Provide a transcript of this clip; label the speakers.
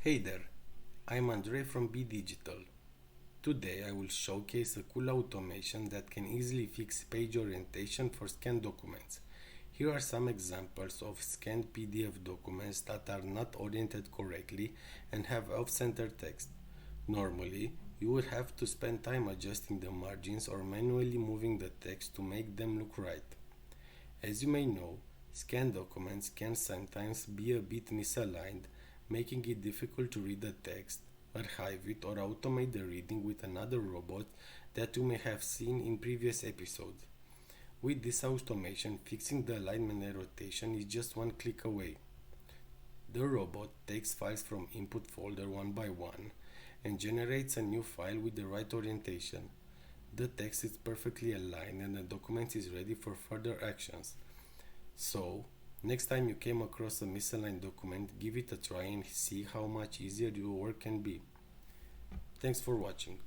Speaker 1: Hey there, I'm Andre from Be Digital. Today I will showcase a cool automation that can easily fix page orientation for scanned documents. Here are some examples of scanned PDF documents that are not oriented correctly and have off-center text. Normally, you would have to spend time adjusting the margins or manually moving the text to make them look right. As you may know, scanned documents can sometimes be a bit misaligned, making it difficult to read the text, archive it, or automate the reading with another robot that you may have seen in previous episodes. With this automation, fixing the alignment and rotation is just one click away. The robot takes files from input folder one by one and generates a new file with the right orientation. The text is perfectly aligned and the document is ready for further actions. So, next time you came across a misaligned document, give it a try and see how much easier your work can be. Thanks for watching.